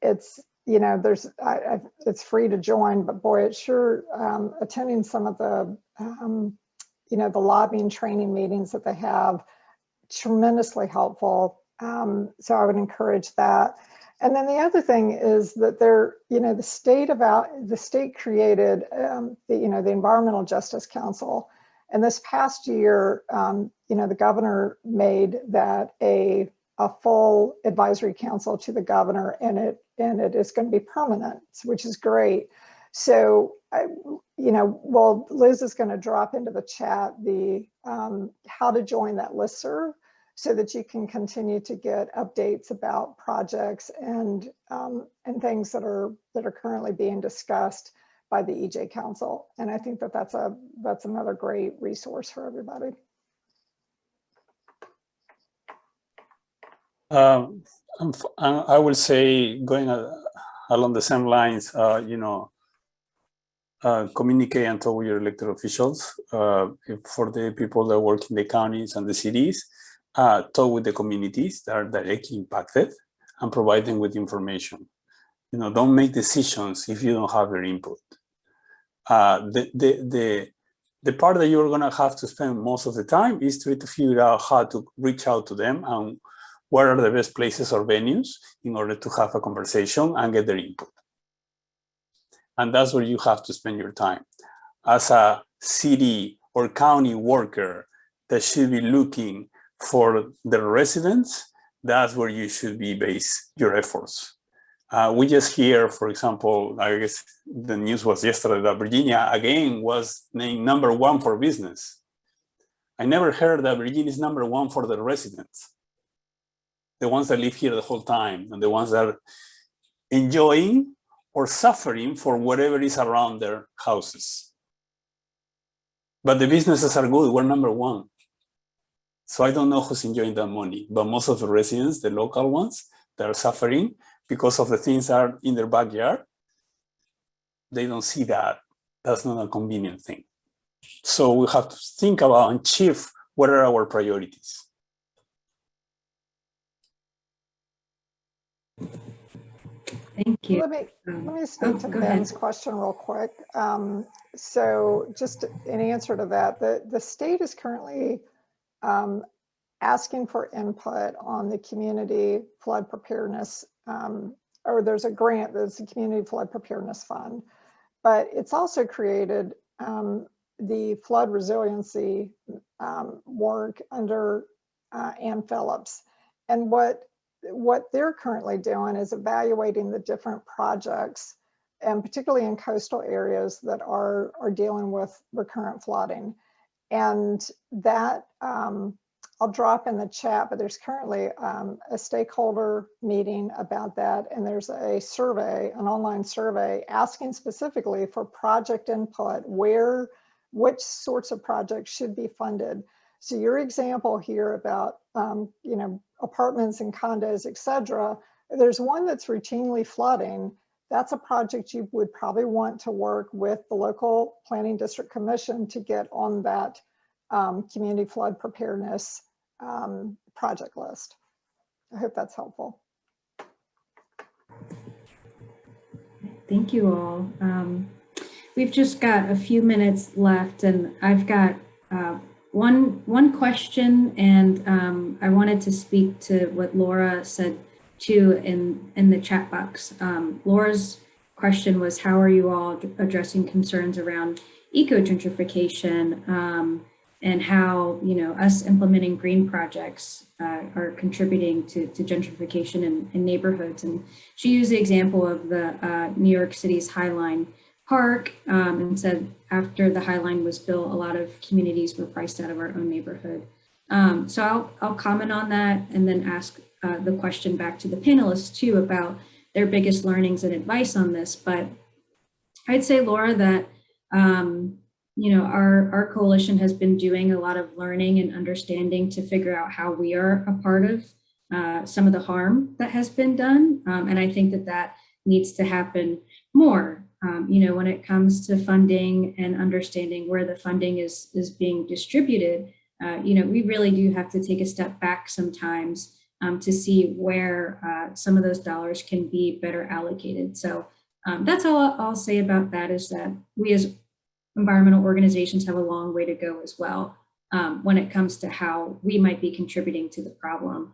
S4: It's it's free to join, but boy, it's sure attending some of the the lobbying training meetings that they have, tremendously helpful. So I would encourage that. And then the other thing is that the state created the Environmental Justice Council. And this past year, the governor made that a full advisory council to the governor, and it is going to be permanent, which is great. So, well, Liz is going to drop into the chat the how to join that listserv so that you can continue to get updates about projects and things that are currently being discussed by the EJ Council. And I think that that's another great resource for everybody.
S5: I will say, going along the same lines, communicate and talk with your elected officials. For the people that work in the counties and the cities, talk with the communities that are directly impacted and provide them with information. Don't make decisions if you don't have their input. The part that you're going to have to spend most of the time is to figure out how to reach out to them and what are the best places or venues in order to have a conversation and get their input. And that's where you have to spend your time. As a city or county worker that should be looking for the residents, that's where you should be base your efforts. We just hear, for example, I guess the news was yesterday that Virginia again was named #1 for business. I never heard that Virginia is #1 for the residents, the ones that live here the whole time and the ones that are enjoying or suffering for whatever is around their houses. But the businesses are good, we're #1. So I don't know who's enjoying that money, but most of the residents, the local ones that are suffering because of the things that are in their backyard, they don't see that. That's not a convenient thing. So we have to think about and shift what are our priorities.
S2: Thank you.
S4: Let me speak to Ben's question real quick. So just in answer to that, the state is currently asking for input on the community flood preparedness, or there's a grant that's the Community Flood Preparedness Fund, but it's also created the flood resiliency work under Ann Phillips. And what they're currently doing is evaluating the different projects, and particularly in coastal areas that are dealing with recurrent flooding. And that, I'll drop in the chat, but there's currently a stakeholder meeting about that. And there's a survey, an online survey asking specifically for project input, which sorts of projects should be funded. So your example here about, apartments and condos, et cetera, there's one that's routinely flooding. That's a project you would probably want to work with the local planning district commission to get on that community flood preparedness project list. I hope that's helpful.
S2: Thank you all. We've just got a few minutes left, and I've got one question, and I wanted to speak to what Laura said too in the chat box. Laura's question was, how are you all addressing concerns around eco-gentrification, and how, you know, us implementing green projects are contributing to gentrification in neighborhoods. And she used the example of the New York City's High Line Park, and said after the High Line was built, a lot of communities were priced out of our own neighborhood. So I'll comment on that and then ask the question back to the panelists too about their biggest learnings and advice on this. But I'd say, Laura, that you know, our coalition has been doing a lot of learning and understanding to figure out how we are a part of some of the harm that has been done. And I think that that needs to happen more, you know, when it comes to funding and understanding where the funding is being distributed. You know, we really do have to take a step back sometimes to see where some of those dollars can be better allocated. So that's all I'll say about that, is that we as environmental organizations have a long way to go as well when it comes to how we might be contributing to the problem.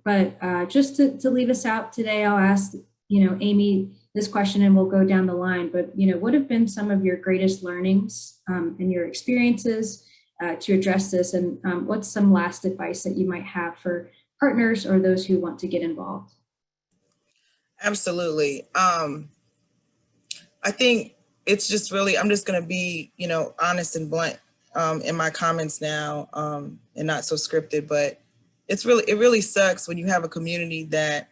S2: But just to leave us out today, I'll ask, you know, Amy, this question, and we'll go down the line. But, you know, what have been some of your greatest learnings and your experiences to address this? And what's some last advice that you might have for partners or those who want to get involved?
S3: Absolutely. I think it's just really, I'm just going to be, you know, honest and blunt in my comments now, and not so scripted, but it really sucks when you have a community that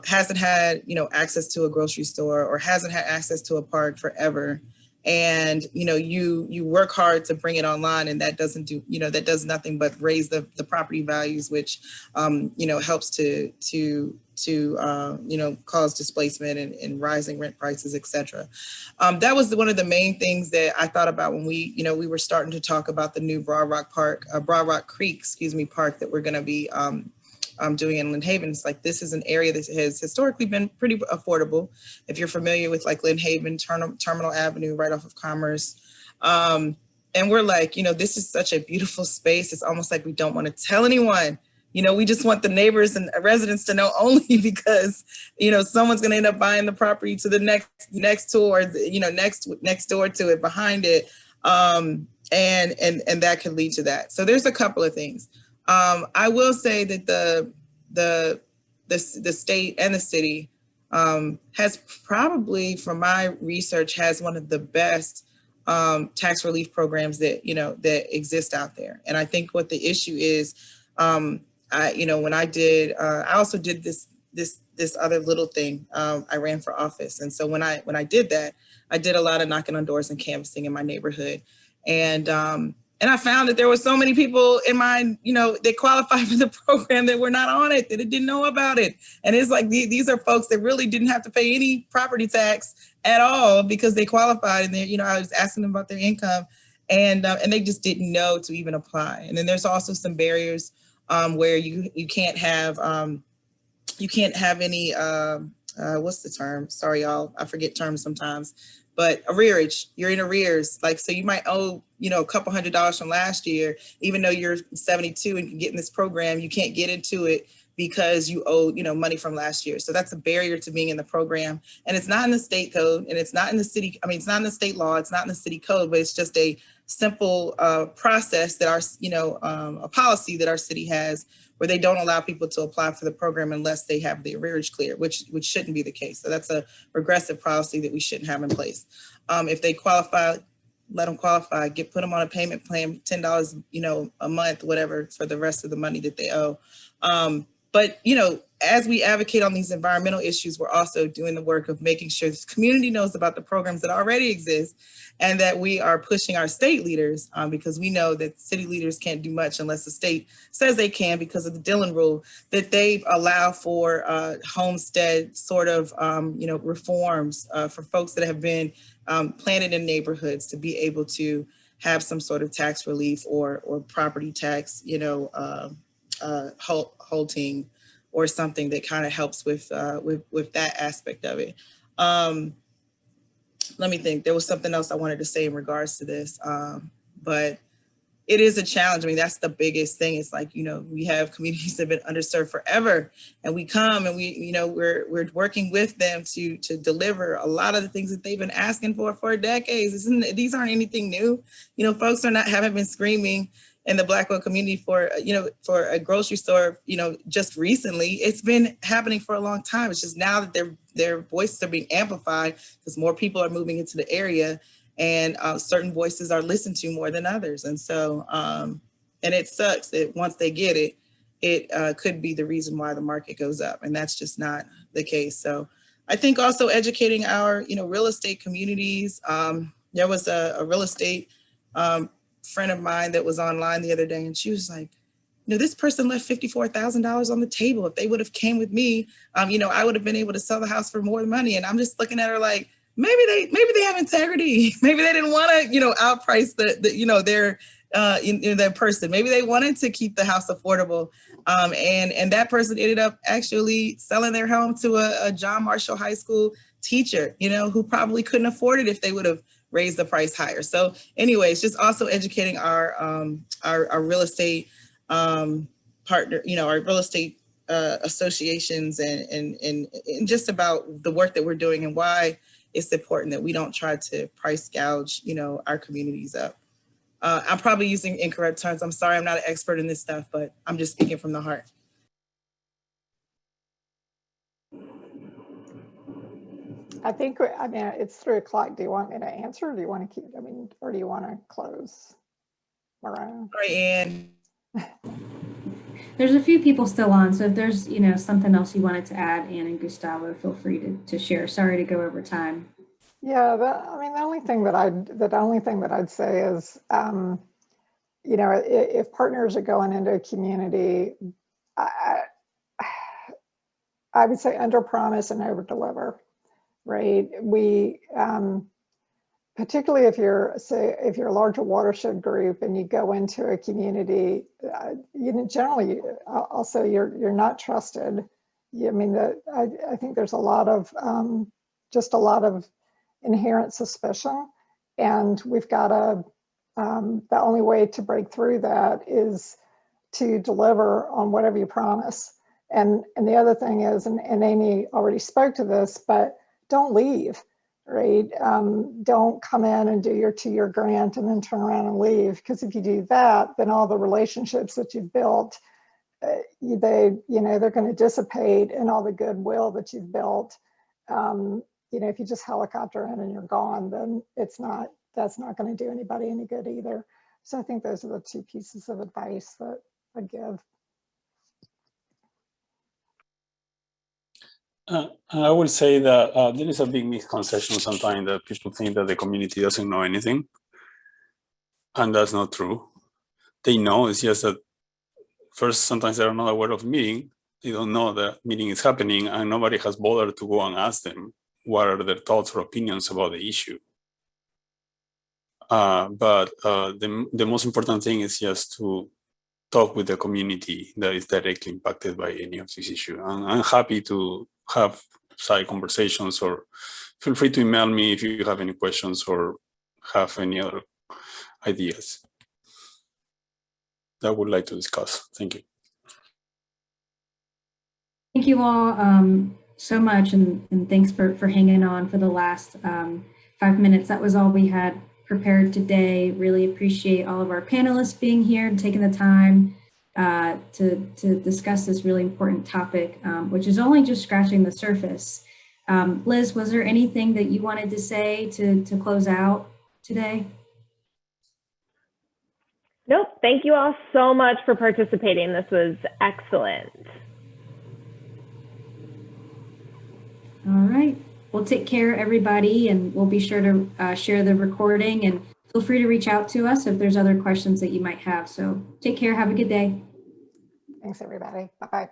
S3: hasn't had, you know, access to a grocery store or hasn't had access to a park forever. And, you know, you work hard to bring it online, and that doesn't do, you know, that does nothing but raise the property values, which, you know, helps to you know, cause displacement and rising rent prices, et cetera. That was one of the main things that I thought about when we were starting to talk about the new Broad Rock Creek, park that we're going to be doing in Lynn Haven. It's like, this is an area that has historically been pretty affordable. If you're familiar with like Lynn Haven, Terminal Avenue, right off of Commerce. And we're like, you know, this is such a beautiful space. It's almost like we don't want to tell anyone. You know, we just want the neighbors and residents to know only because, you know, someone's going to end up buying the property to the next door, you know, next door to it, behind it. And that could lead to that. So there's a couple of things. I will say that the state and the city has probably, from my research, has one of the best tax relief programs that, you know, that exist out there. And I think what the issue is, you know, when I did, I also did this other little thing. I ran for office, and so when I did that, I did a lot of knocking on doors and canvassing in my neighborhood, and I found that there were so many people in my, you know, that qualified for the program that were not on it, that didn't know about it. And it's like, these are folks that really didn't have to pay any property tax at all because they qualified. And they, you know, I was asking them about their income, and they just didn't know to even apply. And then there's also some barriers where you can't have any, what's the term? Sorry, y'all, I forget terms sometimes. But arrearage, you're in arrears. Like, so you might owe, you know, a couple $100s from last year, even though you're 72 and can get in this program, you can't get into it because you owe, you know, money from last year. So that's a barrier to being in the program. And it's not in the state code, and it's not in the city. I mean, it's not in the state law. It's not in the city code, but it's just a simple process that our, you know, a policy that our city has, where they don't allow people to apply for the program unless they have the arrearage clear, which shouldn't be the case. So that's a regressive policy that we shouldn't have in place. If they qualify, let them qualify, put them on a payment plan, $10, you know, a month, whatever, for the rest of the money that they owe. But, you know, as we advocate on these environmental issues, we're also doing the work of making sure the community knows about the programs that already exist, and that we are pushing our state leaders, because we know that city leaders can't do much unless the state says they can because of the Dillon rule, that they allow for homestead sort of, you know, reforms for folks that have been planted in neighborhoods to be able to have some sort of tax relief or property tax, you know, halting or something that kind of helps with that aspect of it. Let me think. There was something else I wanted to say in regards to this, but it is a challenge. I mean, that's the biggest thing. It's like, you know, we have communities that have been underserved forever, and we come and we, you know, we're working with them to deliver a lot of the things that they've been asking for decades. These aren't anything new. You know, folks haven't been screaming in the Blackwell community for, you know, for a grocery store, you know, just recently. It's been happening for a long time. It's just now that their voices are being amplified because more people are moving into the area, and certain voices are listened to more than others. And so, and it sucks that once they get it, it could be the reason why the market goes up, and that's just not the case. So I think also educating our, you know, real estate communities. There was a real estate friend of mine that was online the other day, and she was like, you know, this person left $54,000 on the table. If they would have came with me, you know, I would have been able to sell the house for more money. And I'm just looking at her like, maybe they have integrity. Maybe they didn't want to, you know, outprice the you know, their person. Maybe they wanted to keep the house affordable. And that person ended up actually selling their home to a John Marshall High School teacher, you know, who probably couldn't afford it if they would have raised the price higher. So anyways, just also educating our real estate partner, you know, our real estate associations and just about the work that we're doing and why it's important that we don't try to price gouge, you know, our communities up. I'm probably using incorrect terms. I'm sorry, I'm not an expert in this stuff, but I'm just speaking from the heart.
S4: I think, I mean, it's 3 o'clock. Do you want me to answer, or do you want to keep, I mean, or do you want to close? Mariah?
S3: Sorry, Ann.
S2: There's a few people still on, so if there's, you know, something else you wanted to add, Ann and Gustavo, feel free to share. Sorry to go over time.
S4: Yeah, I mean, the only thing that I'd say is, you know, if partners are going into a community, I would say under promise and over deliver, right? We, particularly if you're a larger watershed group and you go into a community, you know, generally also you're not trusted. I mean, I think there's a lot of just a lot of inherent suspicion, and we've got to. The only way to break through that is to deliver on whatever you promise. And the other thing is, and Amy already spoke to this, but don't leave. Right? Don't come in and do your 2-year grant and then turn around and leave. Because if you do that, then all the relationships that you've built, they're going to dissipate, and all the goodwill that you've built. You know, if you just helicopter in and you're gone, then that's not going to do anybody any good either. So I think those are the 2 pieces of advice that I give.
S5: I will say that there is a big misconception sometimes that people think that the community doesn't know anything. And that's not true. They know, it's just that first, sometimes they're not aware of meeting. They don't know that meeting is happening, and nobody has bothered to go and ask them what are their thoughts or opinions about the issue. But the most important thing is just to talk with the community that is directly impacted by any of this issue. And I'm happy to have side conversations, or feel free to email me if you have any questions or have any other ideas that I would like to discuss. Thank you.
S2: Thank you all so much, and thanks for hanging on for the last 5 minutes. That was all we had prepared today. Really appreciate all of our panelists being here and taking the time to discuss this really important topic, which is only just scratching the surface. Liz, was there anything that you wanted to say to close out today?
S1: Nope. Thank you all so much for participating. This was excellent.
S2: All right. Well, take care, everybody, and we'll be sure to share the recording, and feel free to reach out to us if there's other questions that you might have. So take care. Have a good day.
S4: Thanks, everybody. Bye-bye.